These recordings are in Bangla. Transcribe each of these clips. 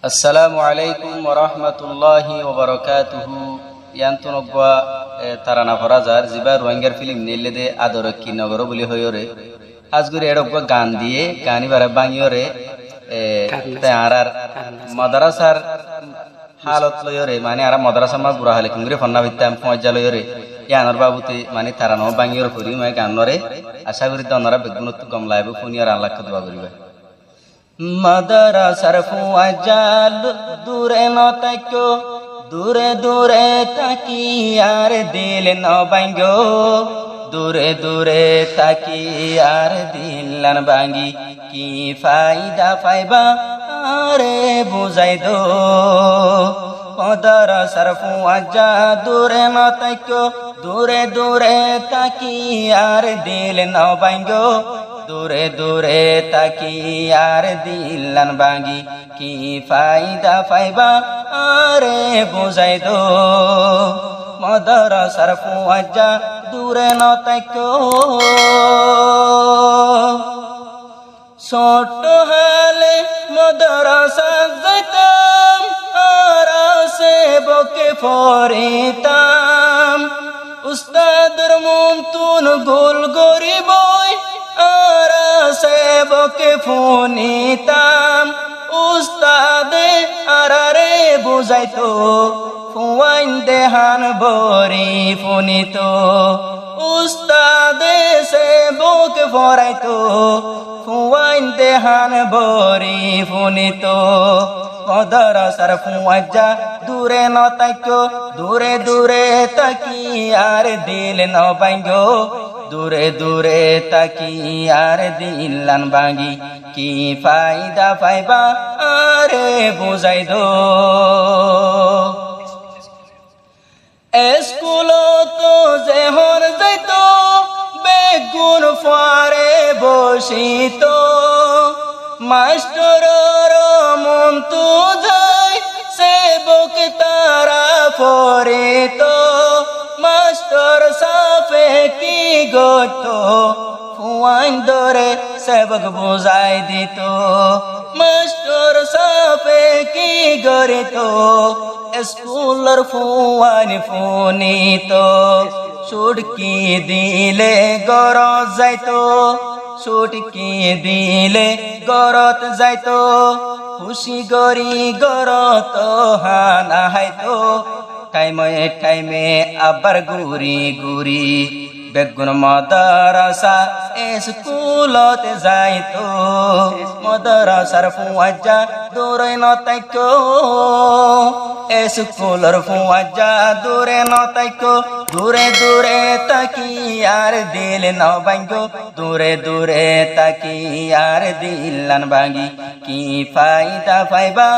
Assalamu alaikum wa rahmatullahi wa barakatuhu. Yantun ogwa tarana farazar zibar wangar film nille de adoraki nagoro boli hoyore. Azguri edogwa গান দিয়ে Ghani bara bangiore tayarar madrasar halat loyore mane ara madrasa ma bura hale kungre fonna bitam pojja loyore yanar babute mane tarano bangiore kori ma ganore asha kori donara begunot gam laibe funiar Allah khadwa koribe মাদ্রাসার ফুয়াজাল দূরে নতাক্য দূরে দূরে তাকি আর দিল ন ভাঙ্গো দূরে দূরে তাকি আর দিল ন ভাঙ্গি কি ফায়দা পাইবা আরে বুঝাই দো মাদ্রাসার ফুয়াজা দূরে নতাক্য দূরে দূরে তাকি আর দিল ন ভাঙ্গো দূরে দূরে তাকি আর দিলান ভাঙ্গি কি ফায়দা পাইবা আরে বুঝাই দো মাদ্রাসার ফুয়াজা দূরে নতাক্য ছোট হালে মাদ্রাসা যাইতাম আর সেবকে ফরিতাম উস্তাদের মন তুন গোল গরিবই আর সেবকে ফোনিতাম উস্তাদে আরারে বুঝাইতো ফুয়াইন দেহান বরি ফোনিতো উস্তাদে সেবক ফরাইতো ফুয়াইন দেহান বরি ফোনিতো মাদ্রাসার ফুয়াজা দূরে নতাক্য দূরে দূরে তাকি আর দিল ন ভাঙ্গো দূরে দূরে তাকি আর দিলান ভাঙ্গি কি ফায়দা পাইবা আরে বুঝাই দো স্কুল তো যেহন যাইতো বেগুন ফারে বসিত মাস্টরর মন তো যায় সেবক তারা ফরিত মাস্টর সাফে কি গতো ফুয়াইন ধরে সেবক বুঝাই দিত মাস্টর সাফে কি গরিত স্কুলর ফুয়াইন ফুনিত ছুটকি দিলে গরজ যাইতো ছুটকি দিলে গরত যাইতো খুশি গরি গরত হানা হাইতো টাইমে টাইমে আবার গুরি গুরি বেগুন মাদ্রাসা স্কুলতে যাইতো মাদ্রাসার ফুয়াজা দূরে নতাক্য স্কুলর ফুয়াজা দূরে নতাক্য দূরে দূরে তাকি আর দিল ন ভাঙ্গো দূরে দূরে তাকি আর দিলান ভাঙ্গি কি ফায়দা পাইবা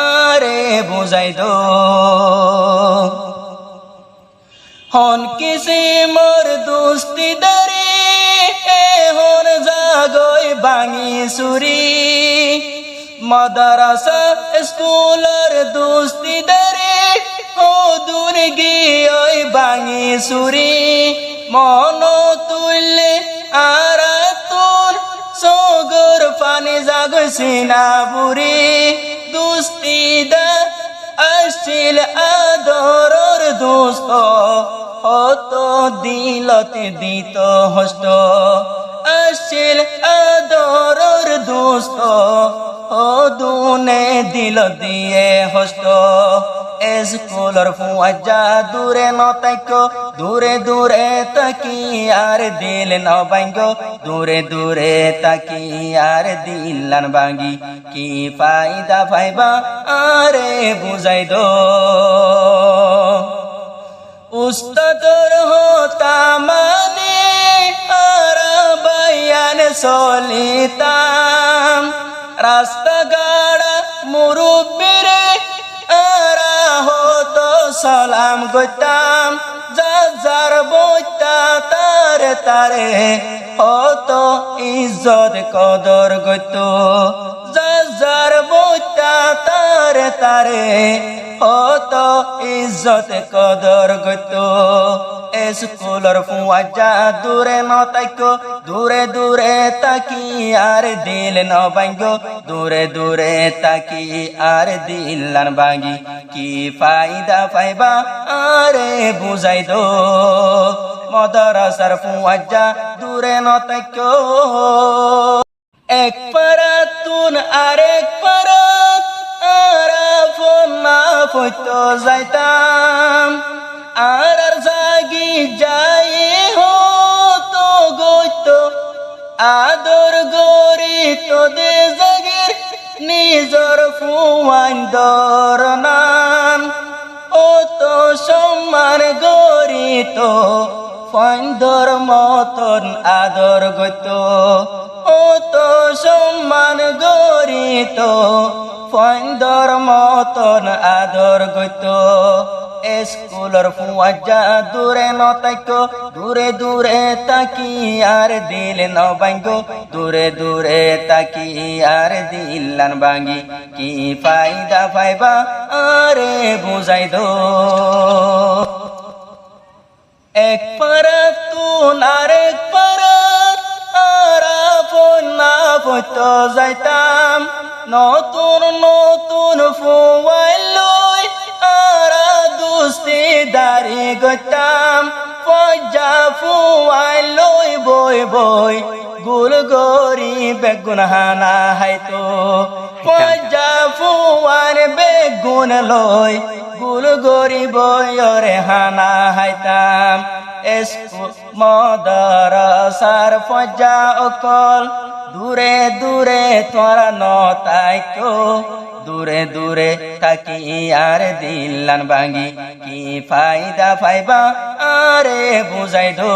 আরে বুঝাই দো হন কিসি মোর দোস্তি দারে হন জাগই ভাঙি সুরি মাদ্রাসা স্কুলের দোস্তি দারে ও দূর গিয়ে ভাঙি সুরি মন তুললে আর তোর সগর পানি জাগই সিনা বুড়ি দোস্তি দা আসছিল আদরর দোস্ত হত দিলতে দিত হস্ত আসছিল আদরর দোস্ত দুনে দিল দিয়ে হস্ত স্কুলর ফুয়াজা দূরে নতাক্য দূরে দূরে তাকি আর দিল ন ভাঙ্গো দূরে দূরে তাকি আর দিলান ভাঙ্গি কি ফায়দা পাইবা আরে বুঝাই দো উস্তাদর হতা মানে আর বয়ান চলিতাম রাস্তা গাড়া মুরব্বিরে আরা হতো সালাম গইতাম যার বইতা তারে তারে হতো ইজ্জত কদর গইত যার বইতা তারে তারে হতো ইজ্জত কদর গইত স্কুলের ফুয়াজা দূরে ন তাইকো দূরে দূরে তাকি আর দিল ন ভাঙ্গো দূরে দূরে তাকি আর দিল না ভাঙ্গি কি ফায়দা পাইবা আরে বুঝাই দো মাদ্রাসার ফুয়াজা দূরে ন তাইকো এক পারাতুন আরেক পারাত আরাফন না ফইতো যাইতাম আর জাগি যাই হতো গইতো আদর গরি তো দে জাগির নিজর ফুয়ান দরনান ও তো সম্মান গরি তো ফাইন্দর মতন আদর গইতো ও তো সম্মান গরি তো ফাইন্দর মতন আদর গইতো স্কুলের ফুয়াজা দূরে ন তাইকো দূরে দূরে তাকি আর দিল ন ভাঙ্গো দূরে দূরে তাকি আর দিল না ভাঙ্গি কি ফায়দা পাইবা আরে বুঝাই দো এক পারাতুন আরেক পারাত আরাফন না ফইতো যাইতাম নতুন নতুন ফুয়াই লই আরা দুস্তি দারি গইতাম ফজা ফুয়াই লই বই বই গুল গরি বেগুন হানা হাইতো ফজা ফুয়ার বেগুন লই গুল গরি বয়রে হানা হাইতাম স্কুল মাদ্রাসার ফজা অকল দূরে দূরে তোরা ন তাইকো দূরে দূরে তাকি আর দিল না ভাঙ্গি কি ফায়দা পাইবা আরে বুঝাই দো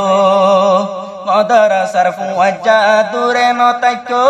মাদ্রাসার ফুয়াজা দূরে ন তাইকো